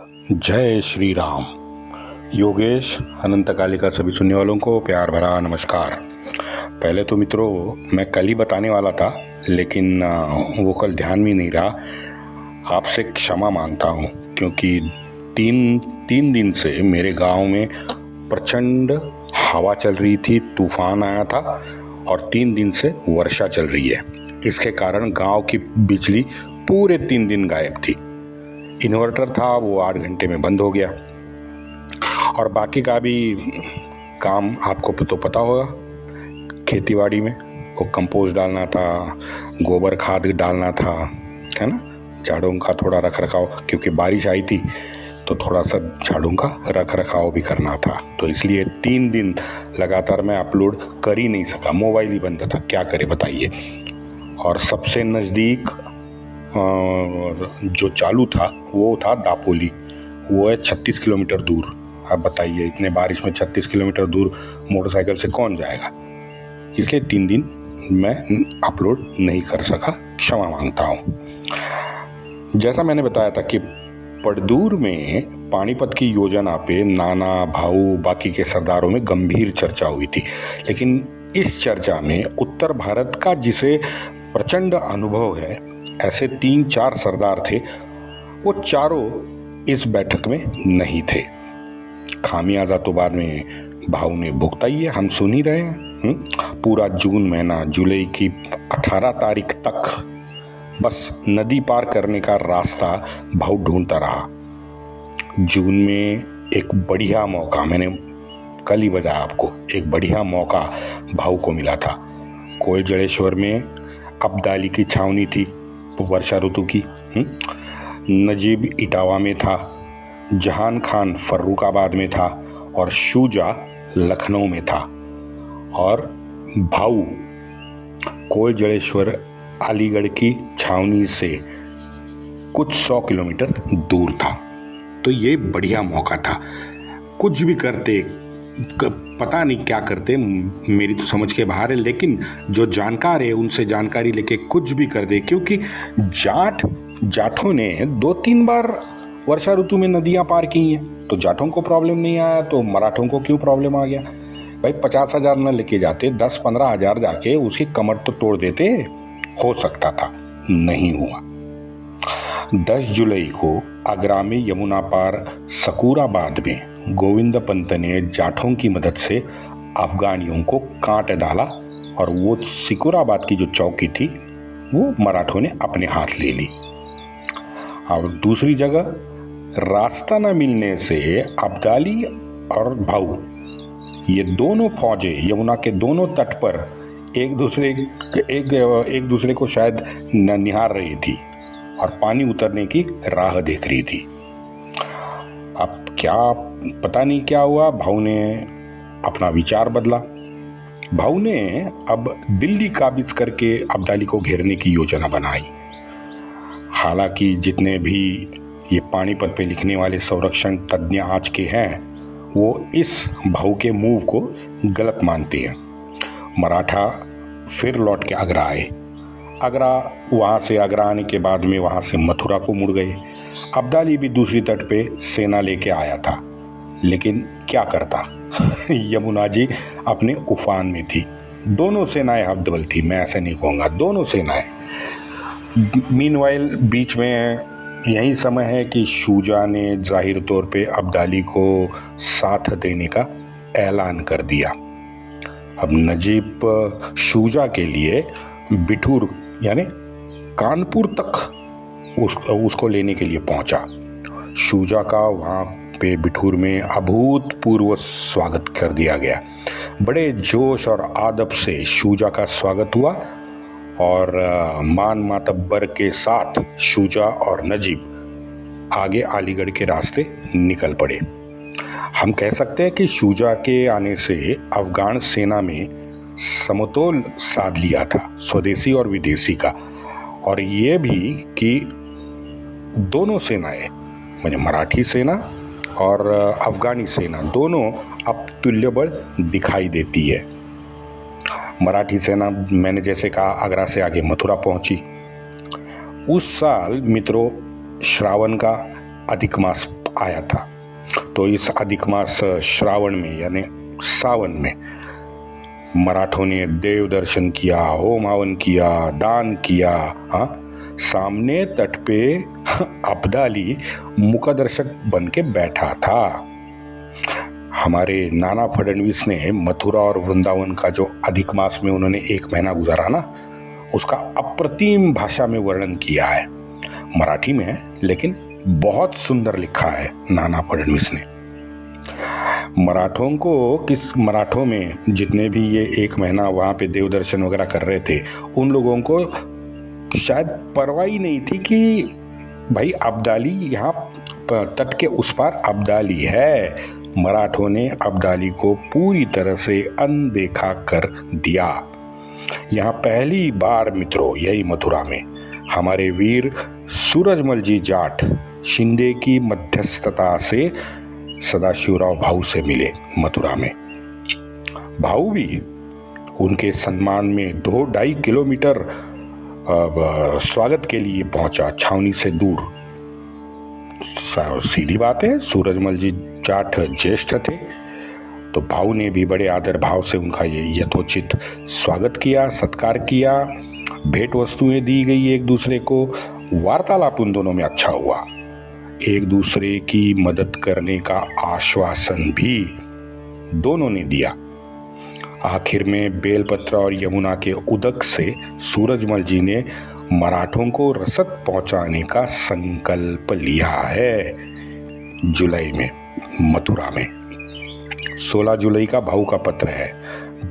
जय श्री राम। योगेश अनंतकाली का सभी सुनने वालों को प्यार भरा नमस्कार। पहले तो मित्रों मैं कल ही बताने वाला था, लेकिन वो कल ध्यान में नहीं रहा। आपसे क्षमा मांगता हूँ, क्योंकि तीन दिन से मेरे गांव में प्रचंड हवा चल रही थी, तूफान आया था और 3 दिन से वर्षा चल रही है। इसके कारण गांव की बिजली पूरे 3 दिन गायब थी। इन्वर्टर था, वो 8 घंटे में बंद हो गया। और बाकी का भी काम आपको तो पता होगा, खेतीबाड़ी में वो कंपोस्ट डालना था, गोबर खाद डालना था, है ना। झाड़ों का थोड़ा रख रखाव, क्योंकि बारिश आई थी तो थोड़ा सा झाड़ों का रख रखाव भी करना था। तो इसलिए 3 दिन लगातार मैं अपलोड कर ही नहीं सका, मोबाइल ही बंद था। क्या करे बताइए। और सबसे नज़दीक जो चालू था वो था दापोली, वो है 36 किलोमीटर दूर। अब बताइए, इतने बारिश में 36 किलोमीटर दूर मोटरसाइकिल से कौन जाएगा। इसलिए 3 दिन मैं अपलोड नहीं कर सका, क्षमा मांगता हूँ। जैसा मैंने बताया था कि पड़दूर में पानीपत की योजना पे नाना भाऊ बाकी के सरदारों में गंभीर चर्चा हुई थी। लेकिन इस चर्चा में उत्तर भारत का जिसे प्रचंड अनुभव है, ऐसे 3-4 सरदार थे, वो चारों इस बैठक में नहीं थे। खामियाजा तो बाद में भाव ने भुगता ही है, हम सुन ही रहे हैं। पूरा जून महीना, जुलाई की 18 तारीख तक बस नदी पार करने का रास्ता भाव ढूंढता रहा। जून में एक बढ़िया मौका, मैंने कल ही बताया आपको, एक बढ़िया मौका भाव को मिला था। कोयल जड़ेश्वर में अब्दाली की छावनी थी वर्षा ऋतु की। नजीब इटावा में था, जहान खान फर्रुखाबाद में था और शूजा लखनऊ में था। और भाऊ कोयल जड़ेश्वर अलीगढ़ की छावनी से कुछ 100 किलोमीटर दूर था। तो ये बढ़िया मौका था। कुछ भी करते, पता नहीं क्या करते, मेरी तो समझ के बाहर है, लेकिन जो जानकार है उनसे जानकारी लेके कुछ भी कर दे। क्योंकि जाठों ने 2-3 बार वर्षा ऋतु में नदियां पार की हैं, तो जाठों को प्रॉब्लम नहीं आया, तो मराठों को क्यों प्रॉब्लम आ गया। भाई 50,000 न लेके जाते, 10-15 हजार जाके उसकी कमर तो तोड़ देते, हो सकता था, नहीं हुआ। 10 जुलाई को आगरा में यमुना पार सकूराबाद में गोविंद पंत ने जाठों की मदद से अफगानियों को काट डाला और वो सिकुराबाद की जो चौकी थी वो मराठों ने अपने हाथ ले ली। और दूसरी जगह रास्ता न मिलने से अब्दाली और भाऊ, ये दोनों फौजें यमुना के दोनों तट पर एक दूसरे को शायद निहार रही थी और पानी उतरने की राह देख रही थी। अब क्या पता नहीं क्या हुआ, भाऊ ने अपना विचार बदला। भाऊ ने अब दिल्ली काबिज करके अब्दाली को घेरने की योजना बनाई। हालांकि जितने भी ये पानीपत पे लिखने वाले संरक्षण तज्ञ आज के हैं, वो इस भाऊ के मूव को गलत मानते हैं। मराठा फिर लौट के आगरा आए। वहाँ से आगरा आने के बाद में वहाँ से मथुरा को मुड़ गए। अब्दाली भी दूसरी तट पे सेना लेके आया था, लेकिन क्या करता यमुना जी अपने उफान में थी। दोनों सेनाएं हब्दबल थी, मैं ऐसे नहीं कहूँगा, दोनों सेनाएं। मीनवाइल बीच में यही समय है कि शूजा ने जाहिर तौर पे अब्दाली को साथ देने का ऐलान कर दिया। अब नजीब शूजा के लिए बिठूर यानी कानपुर तक उसको लेने के लिए पहुंचा। शूजा का वहाँ पे बिठूर में अभूतपूर्व स्वागत कर दिया गया। बड़े जोश और आदब से शूजा का स्वागत हुआ और मान मातब्बर के साथ शूजा और नजीब आगे अलीगढ़ के रास्ते निकल पड़े। हम कह सकते हैं कि शूजा के आने से अफगान सेना में समतोल साध लिया था, स्वदेशी और विदेशी का। और ये भी कि दोनों सेनाएं, मतलब मराठी सेना और अफगानी सेना, दोनों अब तुल्यबल दिखाई देती है। मराठी सेना, मैंने जैसे कहा, आगरा से आगे मथुरा पहुंची। उस साल मित्रों श्रावण का अधिक मास आया था। तो इस अधिक मास श्रावण में यानी सावन में मराठों ने देव दर्शन किया, होम हवन किया, दान किया। सामने तट पे अब्दाली मुखदर्शक बन के बैठा था। हमारे नाना फडणवीस ने मथुरा और वृंदावन का जो अधिक मास में उन्होंने 1 महीना गुजारा ना, उसका अप्रतिम भाषा में वर्णन किया है। मराठी में है लेकिन बहुत सुंदर लिखा है नाना फडणवीस ने। मराठों में जितने भी ये 1 महीना वहाँ पे देव दर्शन वगैरह कर रहे थे, उन लोगों को शायद परवाह ही नहीं थी कि भाई अब्दाली यहाँ तट के उस पार अब्दाली है। मराठों ने अब्दाली को पूरी तरह से अनदेखा कर दिया। यहाँ पहली बार मित्रों यही मथुरा में हमारे वीर सूरजमल जी जाट शिंदे की मध्यस्थता से सदाशिवराव भाऊ से मिले। मथुरा में भाऊ भी उनके सम्मान में 2-2.5 किलोमीटर स्वागत के लिए पहुंचा, छावनी से दूर। सीधी बात है, सूरजमल जी जाट ज्येष्ठ थे, तो भाऊ ने भी बड़े आदर भाव से उनका ये यथोचित स्वागत किया, सत्कार किया, भेंट वस्तुएं दी गई एक दूसरे को। वार्तालाप उन दोनों में अच्छा हुआ, एक दूसरे की मदद करने का आश्वासन भी दोनों ने दिया। आखिर में बेलपत्र और यमुना के उदक से सूरजमल जी ने मराठों को रसद पहुंचाने का संकल्प लिया है। जुलाई में मथुरा में 16 जुलाई का भाऊ का पत्र है।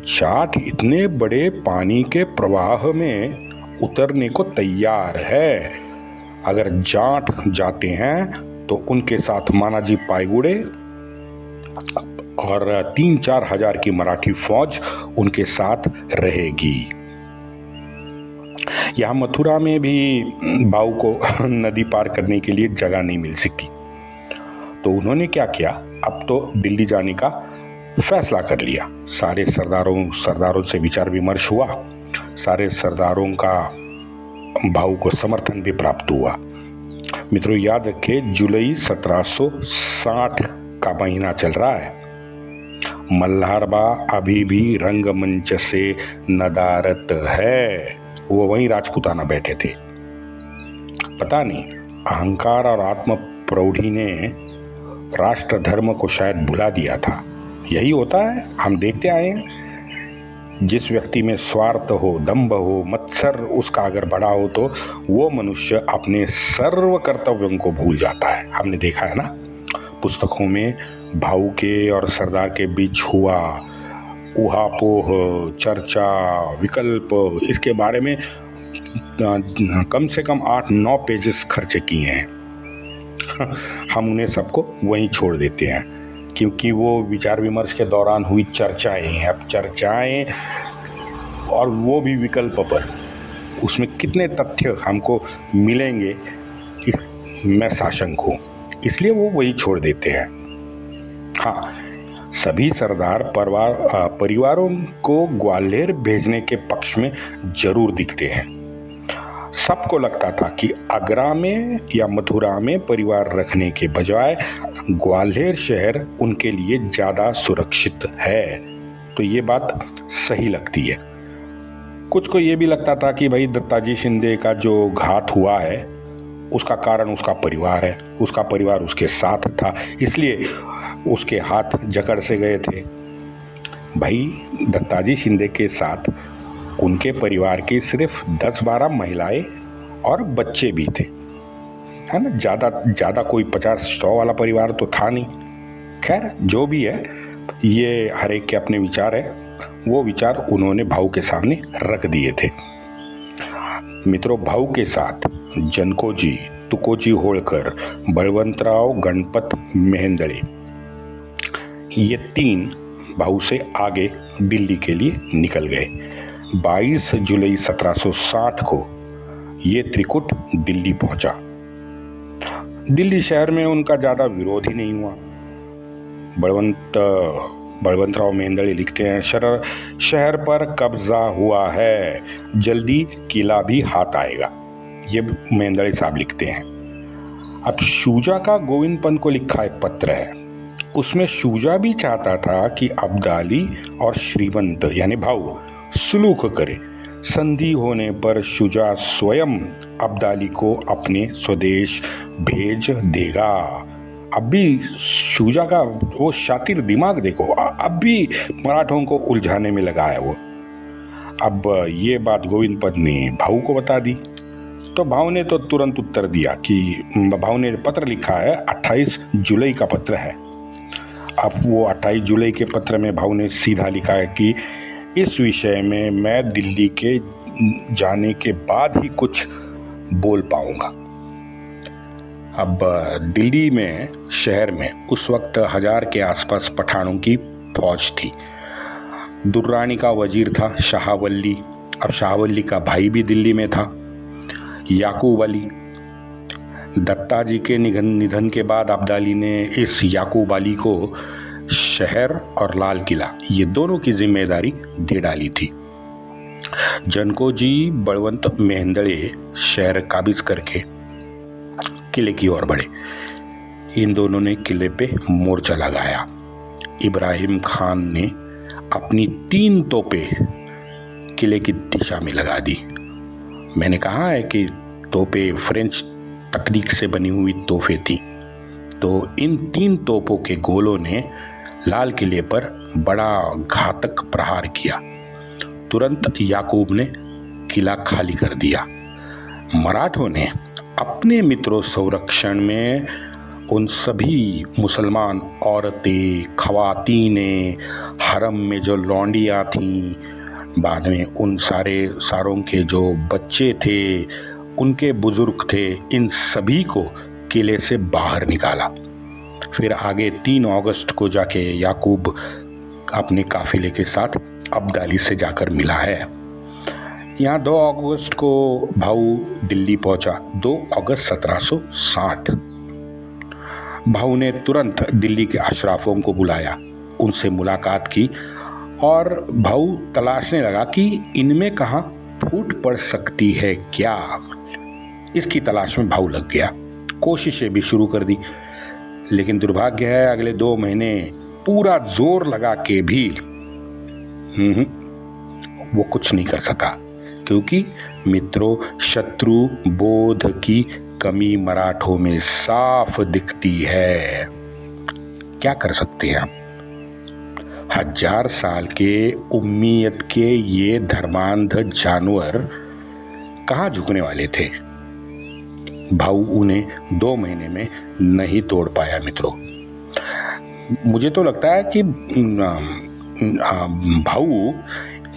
जाट इतने बड़े पानी के प्रवाह में उतरने को तैयार है। अगर जाट जाते हैं तो उनके साथ मानाजी पायगुड़े और 3-4 हजार की मराठी फौज उनके साथ रहेगी। यहाँ मथुरा में भी भाऊ को नदी पार करने के लिए जगह नहीं मिल सकी, तो उन्होंने क्या किया, अब तो दिल्ली जाने का फैसला कर लिया। सारे सरदारों से विचार विमर्श हुआ, सारे सरदारों का भाऊ को समर्थन भी प्राप्त हुआ। मित्रों याद रखिए, जुलाई 1760 का महीना चल रहा है। मल्हारबा अभी भी रंगमंच से नदारत है, वो वहीं राजपूताना बैठे थे। पता नहीं अहंकार और आत्म प्रौढ़ी ने राष्ट्र धर्म को शायद भुला दिया था। यही होता है, हम देखते आए हैं। जिस व्यक्ति में स्वार्थ हो, दंभ हो, मत्सर उसका अगर बड़ा हो तो वो मनुष्य अपने सर्व कर्तव्यों को भूल जाता है। हमने देखा है ना, पुस्तकों में भाऊ के और सरदार के बीच हुआ उहापोह, चर्चा, विकल्प, इसके बारे में कम से कम 8-9 पेजेस खर्च किए हैं। हम उन्हें सबको वहीं छोड़ देते हैं क्योंकि वो विचार विमर्श के दौरान हुई चर्चाएं हैं। अब चर्चाएं और वो भी विकल्प पर, उसमें कितने तथ्य हमको मिलेंगे मैं साशंक हूँ, इसलिए वो वही छोड़ देते हैं। हाँ, सभी सरदार परिवारों को ग्वालियर भेजने के पक्ष में जरूर दिखते हैं। सबको लगता था कि आगरा में या मथुरा में परिवार रखने के बजाय ग्वालियर शहर उनके लिए ज़्यादा सुरक्षित है। तो ये बात सही लगती है। कुछ को ये भी लगता था कि भाई दत्ताजी शिंदे का जो घात हुआ है उसका कारण उसका परिवार है, उसका परिवार उसके साथ था, इसलिए उसके हाथ जकड़ से गए थे। भाई दत्ताजी शिंदे के साथ उनके परिवार की सिर्फ 10-12 महिलाएं और बच्चे भी थे, है ना। ज़्यादा कोई 50-100 वाला परिवार तो था नहीं। खैर जो भी है, ये हर एक के अपने विचार है, वो विचार उन्होंने भाऊ के सामने रख दिए थे। मित्रों, भाऊ के साथ जनकोजी, तुकोजी होळकर, बळवंतराव गणपत मेहेंदळे, ये 3 भाऊ से आगे दिल्ली के लिए निकल गए। 22 जुलाई 1760 को ये त्रिकुट दिल्ली पहुंचा। दिल्ली शहर में उनका ज़्यादा विरोध ही नहीं हुआ। बळवंतराव मेहेंदळे लिखते हैं, शहर पर कब्जा हुआ है, जल्दी किला भी हाथ आएगा। ये मेहेंदळे साहब लिखते हैं। अब शुजा का गोविंद पंत को लिखा एक पत्र है, उसमें शुजा भी चाहता था कि अब्दाली और श्रीवंत यानी भाऊ सुलूक करे। संधि होने पर शुजा स्वयं अब्दाली को अपने स्वदेश भेज देगा। अब भी शुजा का वो शातिर दिमाग देखो, अब भी मराठों को उलझाने में लगा है वो। अब ये बात गोविंद पंत ने भाऊ को बता दी, तो भाऊ ने तो तुरंत उत्तर दिया कि भाऊ ने पत्र लिखा है, 28 जुलाई का पत्र है। अब वो 28 जुलाई के पत्र में भाऊ ने सीधा लिखा है कि इस विषय में मैं दिल्ली के जाने के बाद ही कुछ बोल पाऊंगा। अब दिल्ली में शहर में उस वक्त 1000 के आसपास पठानों की फौज थी। दुर्रानी का वजीर था शाहवल्ली। अब शाहवल्ली का भाई भी दिल्ली में था, याकूब अली। दत्ता जी के निधन के बाद अब्दाली ने इस याकूब अली को शहर और लाल किला ये दोनों की जिम्मेदारी दे डाली थी। जनको जी बलवंत मेहंदड़े शहर काबिज करके किले की ओर बढ़े। इन दोनों ने किले पे मोर्चा लगाया। इब्राहिम खान ने अपनी 3 तोपें किले की दिशा में लगा दी। मैंने कहा है कि तोपें फ्रेंच तकनीक से बनी हुई तोपें थी। तो इन 3 तोपों के गोलों ने लाल किले पर बड़ा घातक प्रहार किया। तुरंत याकूब ने किला खाली कर दिया। मराठों ने अपने मित्रों संरक्षण में उन सभी मुसलमान औरतें, खवातीनें, हरम में जो लौंडियाँ थीं, बाद में उन सारों के जो बच्चे थे, उनके बुजुर्ग थे, इन सभी को किले से बाहर निकाला। फिर आगे 3 अगस्त को जाके याकूब अपने काफिले के साथ अब्दाली से जाकर मिला है। यहाँ 2 अगस्त को भाऊ दिल्ली पहुंचा। 2 अगस्त 1760 भाऊ ने तुरंत दिल्ली के अशराफों को बुलाया, उनसे मुलाकात की और भाऊ तलाशने लगा कि इनमें कहाँ फूट पड़ सकती है क्या। इसकी तलाश में भाऊ लग गया। कोशिशें भी शुरू कर दी, लेकिन दुर्भाग्य है अगले 2 महीने पूरा जोर लगा के भी वो कुछ नहीं कर सका, क्योंकि मित्रों शत्रु बोध की कमी मराठों में साफ दिखती है। क्या कर सकते हैं आप? 1000 साल के उम्मीद के ये धर्मांध जानवर कहाँ झुकने वाले थे। भाऊ उन्हें 2 महीने में नहीं तोड़ पाया। मित्रों, मुझे तो लगता है कि भाऊ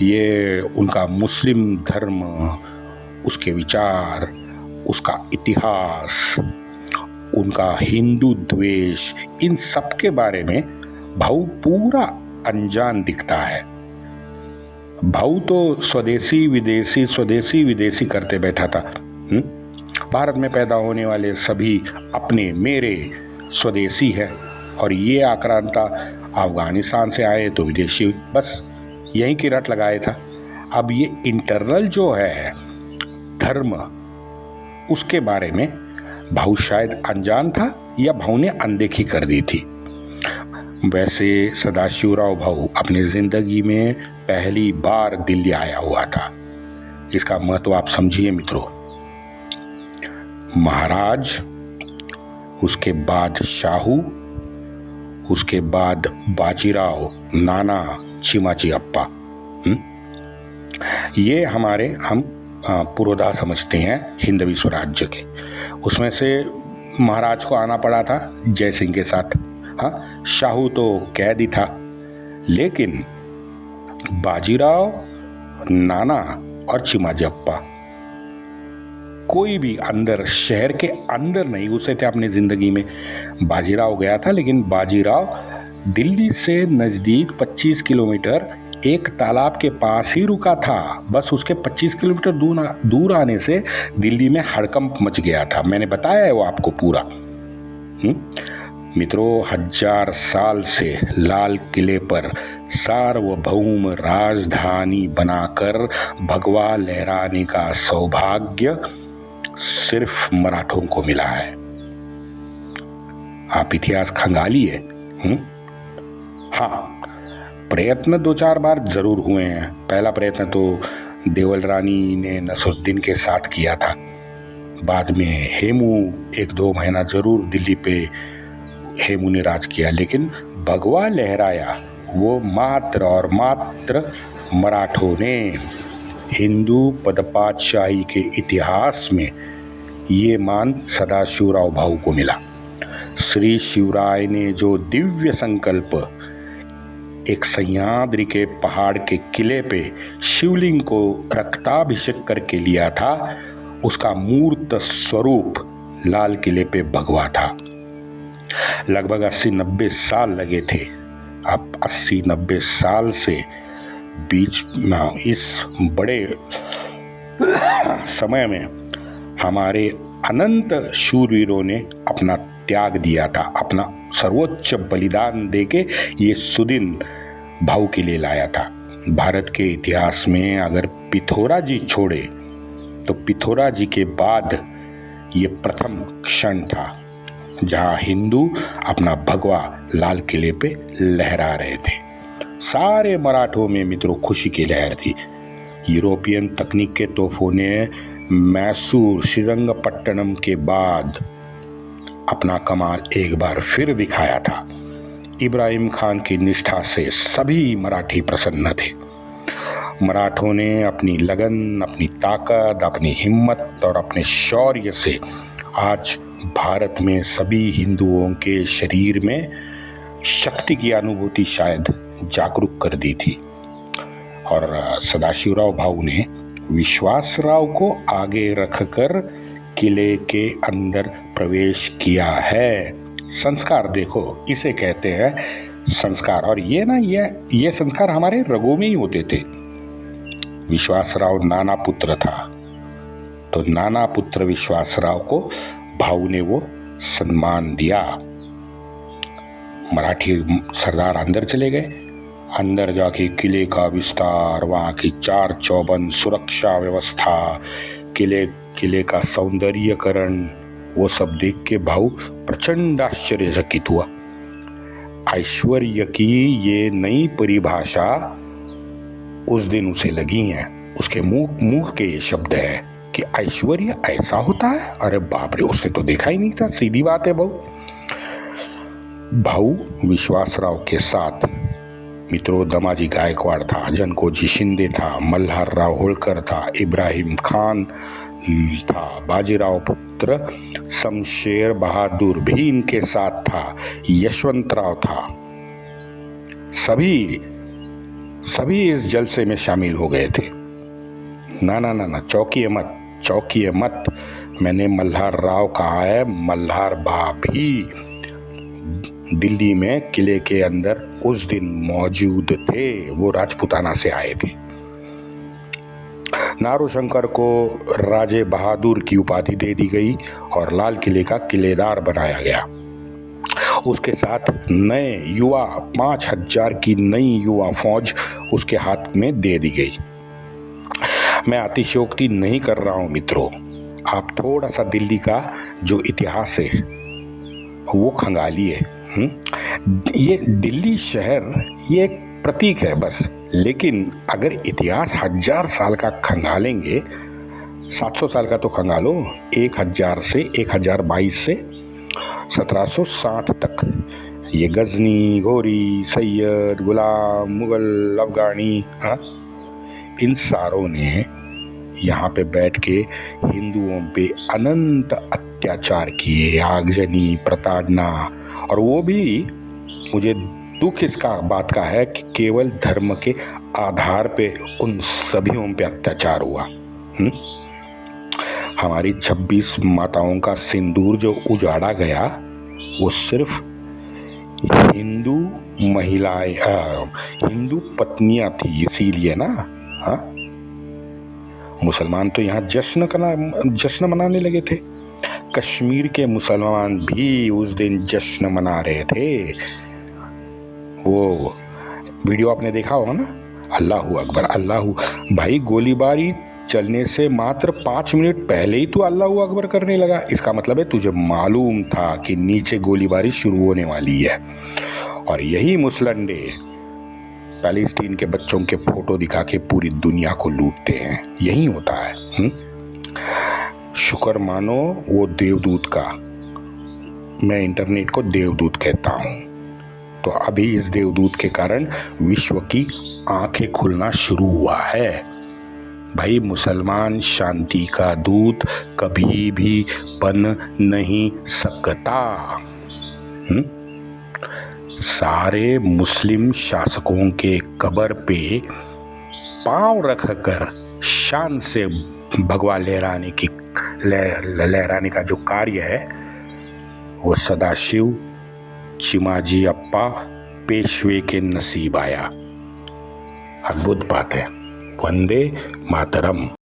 ये उनका मुस्लिम धर्म, उसके विचार, उसका इतिहास, उनका हिंदू द्वेष, इन सब के बारे में भाऊ पूरा अनजान दिखता है। भाऊ तो स्वदेशी विदेशी करते बैठा था। भारत में पैदा होने वाले सभी अपने मेरे स्वदेशी है, और ये आक्रांता अफगानिस्तान से आए तो विदेशी, बस यहीं की रट लगाए था। अब ये इंटरनल जो है धर्म, उसके बारे में भाऊ शायद अनजान था या भाऊ ने अनदेखी कर दी थी। वैसे सदाशिवराव भाऊ अपनी जिंदगी में पहली बार दिल्ली आया हुआ था। इसका महत्व आप समझिए मित्रों। महाराज, उसके बाद शाहू, उसके बाद बाजीराव, नाना, चिमाची अप्पा, ये हम पुरोधा समझते हैं हिंदवी स्वराज्य के। उसमें से महाराज को आना पड़ा था जय सिंह के साथ। हाँ, शाहू तो कैदी था, लेकिन बाजीराव, नाना और चिमाजी अप्पा कोई भी अंदर, शहर के अंदर नहीं घुसे थे अपनी जिंदगी में। बाजीराव गया था, लेकिन बाजीराव दिल्ली से नज़दीक 25 किलोमीटर एक तालाब के पास ही रुका था। बस उसके 25 किलोमीटर दूर आने से दिल्ली में हड़कंप मच गया था। मैंने बताया है वो आपको पूरा। मित्रों, 1000 साल से लाल किले पर सार्वभौम राजधानी बनाकर भगवा लहराने का सौभाग्य सिर्फ मराठों को मिला है। आप इतिहास खंगालिए। हाँ, प्रयत्न 2-4 बार जरूर हुए हैं। पहला प्रयत्न तो देवल रानी ने नसरुद्दीन के साथ किया था। बाद में हेमू 1-2 महीना जरूर दिल्ली पे हेमू ने राज किया, लेकिन भगवा लहराया वो मात्र और मात्र मराठों ने। हिंदू पदपातशाही के इतिहास में ये मान सदाशिवराव भाऊ को मिला। श्री शिवराय ने जो दिव्य संकल्प एक सह्याद्री के पहाड़ के किले पे शिवलिंग को रक्ताभिषेक करके लिया था, उसका मूर्त स्वरूप लाल किले पे भगवा था। लगभग 80-90 साल लगे थे। अब 80-90 साल से बीच में इस बड़े समय में हमारे अनंत शूरवीरों ने अपना त्याग दिया था, अपना सर्वोच्च बलिदान देके ये सुदिन भाऊ के लिए लाया था। भारत के इतिहास में अगर पिथौरा जी छोड़े तो पिथौरा जी के बाद ये प्रथम क्षण था जहां हिंदू अपना भगवा लाल किले पे लहरा रहे थे। सारे मराठों में मित्रों खुशी की लहर थी। यूरोपियन तकनीक के तोपों ने मैसूर श्रीरंगपट्टनम के बाद अपना कमाल एक बार फिर दिखाया था। इब्राहिम खान की निष्ठा से सभी मराठी प्रसन्न थे। मराठों ने अपनी लगन, अपनी ताकत, अपनी हिम्मत और अपने शौर्य से आज भारत में सभी हिंदुओं के शरीर में शक्ति की अनुभूति शायद जागरूक कर दी थी। और सदाशिवराव भाऊ ने विश्वासराव को आगे रखकर किले के अंदर प्रवेश किया है। संस्कार देखो, इसे कहते हैं संस्कार। और ये संस्कार हमारे रगों में ही होते थे। विश्वासराव नाना पुत्र था, तो नाना पुत्र विश्वासराव को भाऊ ने वो सम्मान दिया। मराठी सरदार अंदर चले गए। अंदर जाके किले का विस्तार, वहाँ की 4 चौबंद सुरक्षा व्यवस्था, किले का सौंदर्यकरण, वो सब देख के भाऊ प्रचंड आश्चर्यचकित हुआ। ऐश्वर्य की ये नई परिभाषा उस दिन उसे लगी है। उसके मुंह के ये शब्द हैं कि ऐश्वर्य ऐसा होता है। अरे बाप रे, उसने तो देखा ही नहीं था। सीधी बात है भाऊ विश्वासराव के साथ मित्रों दमाजी गायकवाड़ था, जनकोजी शिंदे था, मल्हार राव होळकर था, इब्राहिम खान था, बाजीराव पुत्र शमशेर बहादुर भी इनके साथ था, यशवंतराव था। सभी इस जलसे में शामिल हो गए थे। ना, चौकिए मत। मैंने मल्हार राव कहा है। मल्हार बा भी दिल्ली में किले के अंदर उस दिन मौजूद थे। वो राजपुताना से आए थे। नारोशंकर को राजे बहादुर की उपाधि दे दी गई और लाल किले का किलेदार बनाया गया। उसके साथ नए युवा 5000 की नई युवा फौज उसके हाथ में दे दी गई। मैं अतिशयोक्ति नहीं कर रहा हूं मित्रों। आप थोड़ा सा दिल्ली का जो इतिहास है वो खंगालिए। ये दिल्ली शहर ये एक प्रतीक है बस, लेकिन अगर इतिहास 1000 साल का खंगालेंगे, 700 साल का तो खंगालो, 1000 से 1022 से 1760 तक ये गजनी, घोरी, सैयद, गुलाम, मुगल, अफगानी, इन सारों ने यहाँ पे बैठ के हिंदुओं पे अनंत अत्याचार किए, आगजनी, प्रताड़ना। और वो भी मुझे दुख इसका बात का है कि केवल धर्म के आधार पे उन सभीयों पे अत्याचार हुआ। हमारी 26 माताओं का सिंदूर जो उजाड़ा गया वो सिर्फ हिंदू महिलाएं, हिंदू पत्नियां थी, इसीलिए ना। मुसलमान तो यहाँ जश्न मनाने लगे थे। कश्मीर के मुसलमान भी उस दिन जश्न मना रहे थे। वो वीडियो आपने देखा होगा ना, अल्लाहू अकबर, अल्लाहू। भाई गोलीबारी चलने से मात्र 5 मिनट पहले ही तू अल्लाहू अकबर करने लगा। इसका मतलब है तुझे मालूम था कि नीचे गोलीबारी शुरू होने वाली है। और यही मुसलंडे पैलेस्टीन के बच्चों के फोटो दिखा के पूरी दुनिया को लूटते हैं। यही होता है। शुक्र मानो वो देवदूत का। मैं इंटरनेट को देवदूत कहता हूँ। तो अभी इस देवदूत के कारण विश्व की आंखें खुलना शुरू हुआ है। भाई मुसलमान शांति का दूत कभी भी बन नहीं सकता। सारे मुस्लिम शासकों के कब्र पे पांव रखकर शान से भगवा लहराने का जो कार्य है वो सदाशिव चिमाजी अप्पा पेशवे के नसीब आया। अद्भुत बात है। वंदे मातरम।